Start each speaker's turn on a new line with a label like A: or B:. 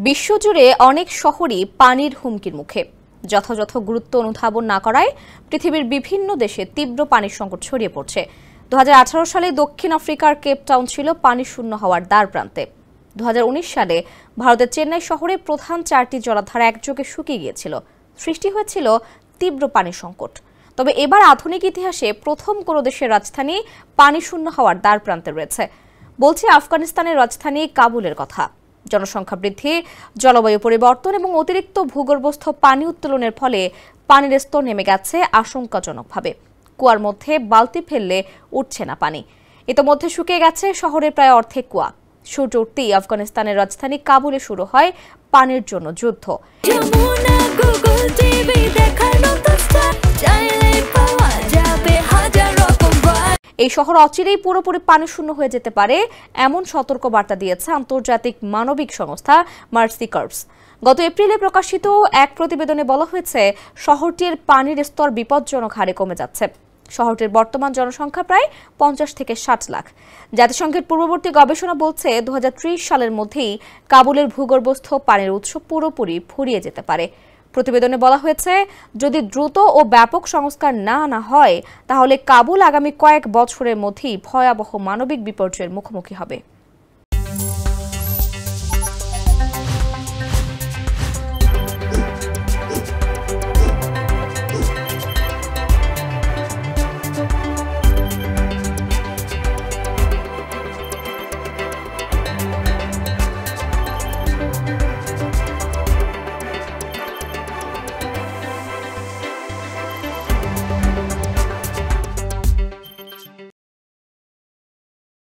A: বিশ্বজুড়ে অনেক শহরই পানির হুমকির মুখে। যথাযথ গুরুত্ব অনুধাবন না করায় পৃথিবীর বিভিন্ন দেশে তীব্র পানির সংকট ছড়িয়ে পড়ছে। 2018 সালে দক্ষিণ আফ্রিকার কেপ টাউন ছিল পানি শূন্য হওয়ার দ্বারপ্রান্তে। 2019 সালে ভারতের চেন্নাই শহরে প্রধান 4টি জলাধার একযোগে শুকিয়ে গিয়েছিল। সৃষ্টি হয়েছিল তীব্র পানির সংকট। তবে এবার আধুনিক ইতিহাসে প্রথম কোনো দেশের রাজধানী পানি শূন্য হওয়ার দ্বারপ্রান্তে রয়েছে। বলছে আফগানিস্তানের রাজধানী কাবুলের কথা। জনসংখ্যা বৃদ্ধি, জলবায়ু পরিবর্তন এবং অতিরিক্ত ভূগর্ভস্থ পানি উত্তোলনের ফলে পানির স্তর নেমে গেছে আশঙ্কাজনকভাবে। কুয়ার মধ্যে বালতি ফেললে উঠছে না পানি। ইতোমধ্যে শুকিয়ে গেছে শহরের প্রায় অর্ধেক কুয়া। সূর্য উঠতেই আফগানিস্তানের রাজধানী কাবুলে শুরু হয় পানির জন্য যুদ্ধ। এই শহর অচিরেই পুরোপুরি পানি শূন্য হয়ে যেতে পারে এমন সতর্ক বার্তা দিয়েছে আন্তর্জাতিক মানবিক সংস্থা মার্সি কর্পস। গত এপ্রিলে প্রকাশিত এক প্রতিবেদনে বলা হয়েছে শহরটির পানির স্তর বিপজ্জনক হারে কমে যাচ্ছে। শহরটির বর্তমান জনসংখ্যা প্রায় 50 থেকে 60 লাখ। জাতিসংঘের পূর্ববর্তী গবেষণা বলছে 2030 সালের মধ্যেই কাবুলের ভূগর্ভস্থ পানির উৎস পুরোপুরি ফুরিয়ে যেতে পারে। প্রতিবেদনে বলা হয়েছে, যদি দ্রুত ও ব্যাপক সংস্কার না আনা হয় তাহলে কাবুল আগামী কয়েক বছরের মধ্যেই ভয়াবহ মানবিক বিপর্যয়ের মুখোমুখি হবে।